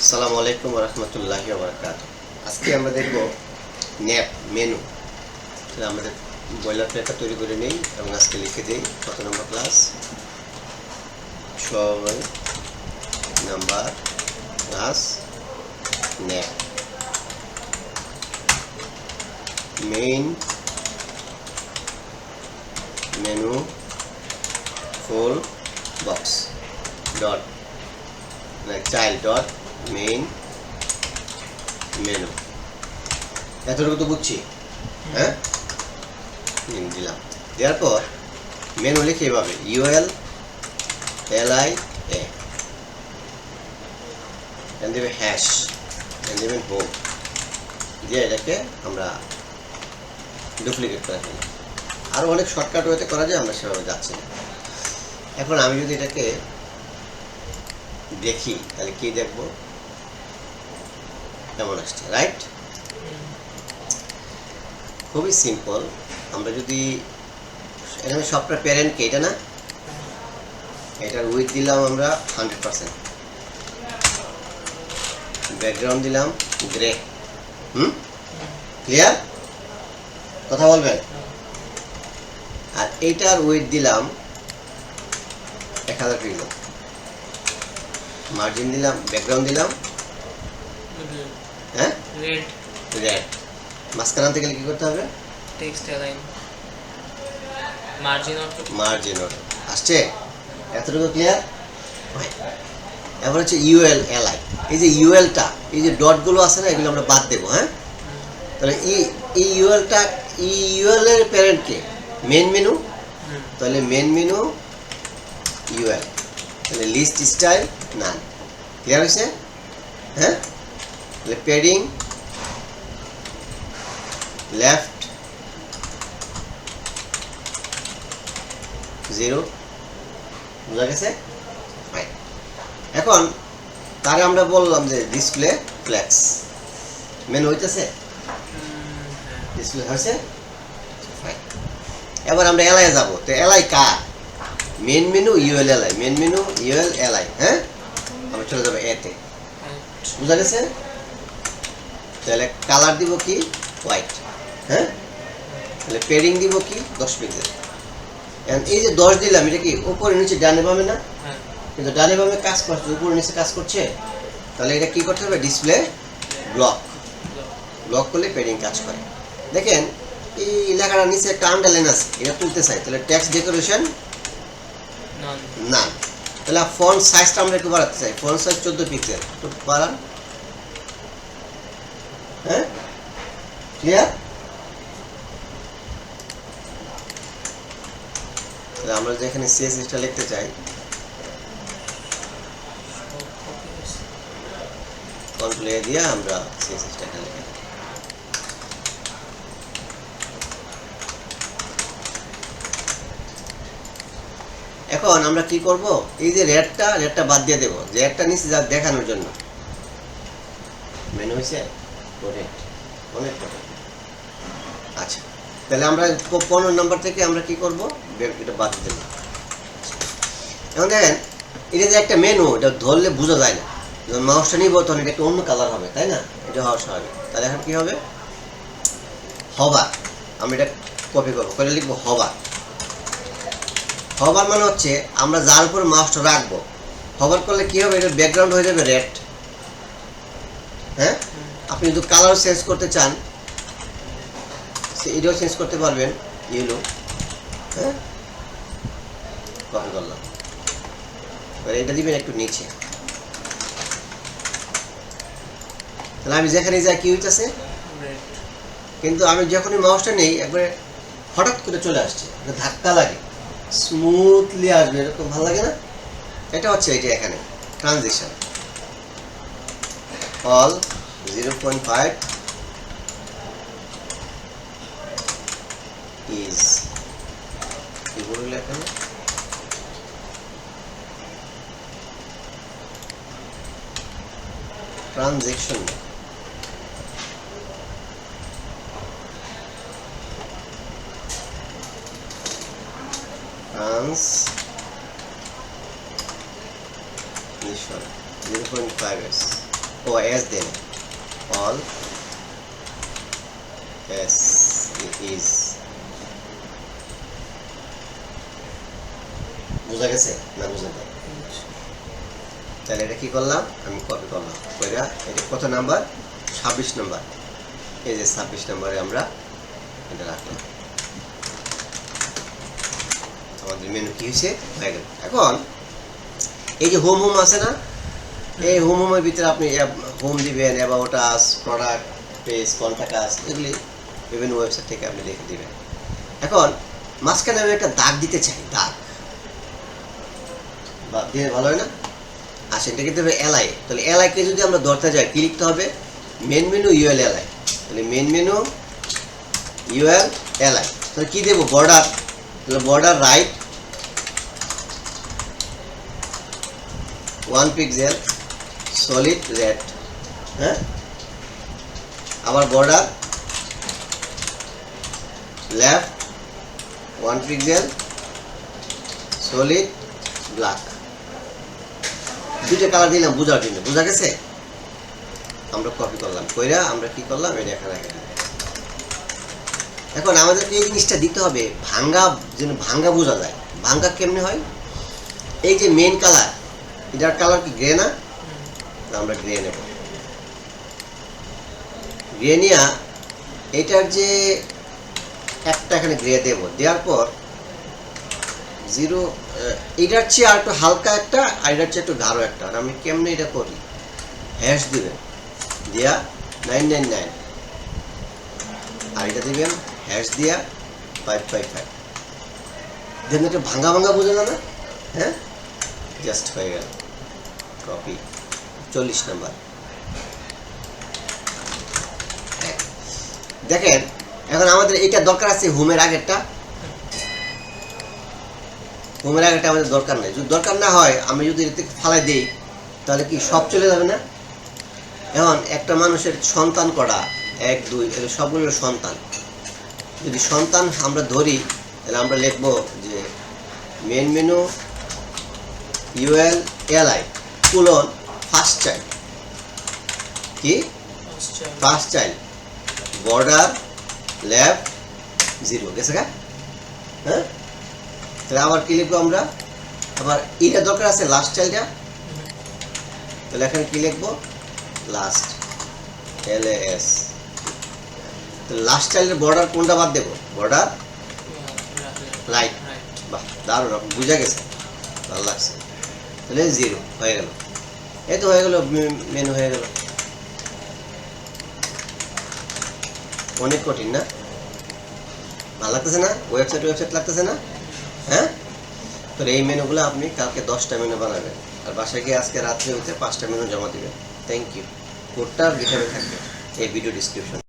আসসালামু আলাইকুম ওয়া রাহমাতুল্লাহি ওয়া বারাকাতুহু। আজকে আমরা দেখব ন্যাপ মেনু। তাহলে আমাদের বয়লার প্লেটটা তৈরি করে নেই এবং আজকে লিখে দেই কত নম্বর class, 6 number class. Nav main menu full box dot child dot main menu. এতটুকু তো বুঝছি, হ্যাঁ? দিলাম, দেওয়ার পর মেনু লিখে এভাবে UL LI A, দেবে হ্যাশ, দেবেন হোম, দিয়ে এটাকে আমরা ডুপ্লিকেট করে ফেলি। আরও অনেক শর্টকাট ওয়েতে করা যায়, আমরা সেভাবে যাচ্ছি না। এখন আমি যদি এটাকে দেখি তাহলে কি দেখবো, কেমন আসছে, রাইট? খুবই সিম্পল। আমরা যদি এখানে সফটওয়্যার প্যারেন্টকে এটা না, এটার উইথ দিলাম আমরা 100%, ব্যাকগ্রাউন্ড দিলাম গ্রে। ক্লিয়ার? কথা বলবেন? আর এইটার উইথ দিলাম 1000 পিক্সেল, মার্জিন দিলাম, ব্যাকগ্রাউন্ড দিলাম হ্যাঁ রেড। মাঝখান থেকে কি করতে হবে? টেক্সট অ্যালাইন, মার্জিন আসছে। এতটুকু ক্লিয়ার? এবার হচ্ছে UL LI। এই যে ULটা, এই যে ডটগুলো আছে না, এগুলো আমরা বাদ দেবো। হ্যাঁ, তাহলে এই ULটা, UL এর প্যারেন্টকে মেন মেনু, তাহলে মেন মেনু UL, তাহলে লিস্ট স্টাইল নান। ক্লিয়ার হয়েছে? হ্যাঁ, তাহলে প্যাডিং লেফট 0, বুঝা গেছে? এখন তারে আমরা বললাম যে ডিসপ্লে ফ্লেক্স মেনু হইতেছে, ডিসপ্লে হয়েছে। এবার আমরা এলআই যাব। তো এলআই কার? Main menu UL LI, main menu UL LI। হ্যাঁ, আমরা চলে যাবো এতে। বুঝা গেছে? তাহলে কালার দিব কি? হোয়াইট। হ্যাঁ, তাহলে পেডিং দিব কি? 10 পিক্সেল। এই যে 10 দিলাম, এটা কি উপরে নিচে ডানে বামে না? কিন্তু ডানে বামে কাজ করছে, উপরে নিচে কাজ করছে। তাহলে এটা কি করতে হবে? ডিসপ্লে ব্লক করলে পেডিং কাজ করে। দেখেন এই লেখাটা নিচে একটা আন্ডারলাইন আছে, এটা তুলতে চাই, তাহলে টেক্সট ডেকোরেশন না। তাহলে ফন্ট সাইজটা আমরা একটু বাড়াতে চাই, ফন্ট সাইজ 14 পিক্সেল, একটু বাড়ান। হ্যাঁ, ক্লিয়ার? তাহলে আমরা যেখানে CSSটা লিখতে চাই, কন্ট্রোল A দিয়ে আমরা CSSটা এখানে লিখে দিই। এখন আমরা কি করব? এই যে রেডটা বাদ দিয়ে দেবো, যে একটা নিচে যা দেখানোর জন্য। মেনু হয়েছে অনেক। আচ্ছা, তাহলে আমরা 15 নম্বর থেকে আমরা কি করব? এটা বাদ দেব। এখন দেখেন এটা যে একটা মেনু, এটা ধরলে বোঝা যায় না। যখন মাউসটা নিব তখন এটা একটু অন্য কালার হবে, তাই না? এটা হওয়া স্বাভাবিক। তাহলে এখন কি হবে? হবার। আমি এটা কপি করবো, করে লিখবো হবার। হবার মানে হচ্ছে আমরা যার উপর মাউসটা রাখবো, হবার করলে কি হবে? এটার ব্যাকগ্রাউন্ড হয়ে যাবে রেড। হ্যাঁ, আপনি যদি কালার চেঞ্জ করতে চান, এটাও চেঞ্জ করতে পারবেন, ইয়েলো। হ্যাঁ, কপি করলাম, এবার এটা দিবেন একটু নিচে। তাহলে আমি যেখানে যাই কি হইতেছে? কিন্তু আমি যখনই মাউসটা নেই, একবারে হঠাৎ করে চলে আসছে, ধাক্কা লাগে, স্মুথলি আসবে, এরকম ভালো লাগে না? এটা হচ্ছে এটা এখানে ট্রানজিশন অল 0.5 ইজ কি বললে এখানে? ট্রানজিশন ট্রান্সমিশন 0.5s ও ease then, all ease is, বোঝা গেছে না? বোঝা যায়? তাহলে এটা কি করলাম, আমি কপি করলাম, কইরা এটা কত নাম্বার, 26 নাম্বার, এই যে 26 নাম্বারে আমরা এটা রাখলাম। আমাদের মেনু কি হয়েছে, হয়ে গেল। এখন এই যে হোম আছে না, এই হোমের ভিতরে আপনি হোম দিবেন, about us, product page, contact আস, এগুলি বিভিন্ন ওয়েবসাইট থেকে আপনি লিখে দিবেন। এখন মাঝখানে আমি একটা দাগ দিতে চাই, দাগ বা দিয়ে ভালো হয় না? আচ্ছা, এটা কিন্তু এলআই, তাহলে এলআইকে যদি আমরা ধরতে যাই কি লিখতে হবে, মেন মেনু ইউএল এলআই, তাহলে মেন মেনু ইউএল এলআই, তাহলে কি দেবো, বর্ডার, তাহলে border right 1 pixel solid red, হ্যাঁ, আবার border left 1 pixel solid black, দুইটা কালার দিলাম বোঝার জন্য, বোঝা গেছে? আমরা কপি করলাম, কইরা আমরা কি করলাম, এটা এখানে রেখে দিলাম। এখন আমাদেরকে এই জিনিসটা দিতে হবে, ভাঙ্গা, যেন ভাঙ্গা বোঝা যায়। ভাঙ্গা কেমনে হয়, এই যে মেন কালার, এটার কালার কি গ্রে না? আমরা গ্রে নেব, গ্রে নিয়া এটার যে একটা এখানে গ্রে দেব, দেওয়ার পর 0, এটার চেয়ে আর একটু হালকা একটা, আর এটার চেয়ে একটু গাঢ় একটা। আর আমি কেমনে এটা করি, হ্যাশ দিবেন, দিয়া 999, আর এটা দিবেন হ্যাশ দিয়া 555, দেখুন এটা ভাঙ্গা ভাঙ্গা বোঝা যায় না? হ্যাঁ, জাস্ট হয়ে গেল, কপি 40 নাম্বার। দেখেন এখন আমাদের এটা দরকার আছে, হোমের আগেরটা, হোমের আগেরটা আমাদের দরকার নেই। যদি দরকার না হয়, আমি যদি এর থেকে ফালাই দিই, তাহলে কি সব চলে যাবে না? এখন একটা মানুষের সন্তান করা 1 2 এগুলো সবগুলো সন্তান, যদি সন্তান আমরা ধরি, তাহলে আমরা লিখবো যে main menu UL LI colon first child, কি ফার্স্ট চাইল্ড, বর্ডার লেফট 0, গেছে গা? হ্যাঁ, তাহলে আবার কি লিখবো আমরা, আবার এটা দরকার আছে লাস্ট চাইল্ডটা, তাহলে এখানে কি লিখবো, লাস্ট LAS, তো লাস্ট চাইল্ডের বর্ডার কোনটা বাদ দেবো, বর্ডার লাইট, বাহ দারুণ, বুঝা গেছে, ভালো লাগছে। তাহলে 0 হয়ে গেল, এই তো হয়ে গেল, মেনু হয়ে গেল। অনেক কঠিন না? ভালো লাগতেছে না? ওয়েবসাইট লাগতেছে না? হ্যাঁ, তো এই মেনুগুলো আপনি কালকে 10টা মেনু বানাবেন, আর বাসায় গিয়ে আজকে রাত্রে হইতে 5টা মেনু জমা দিবেন। Thank you. কোডটা ভিতরে থাকবে এই ভিডিও ডিসক্রিপশন।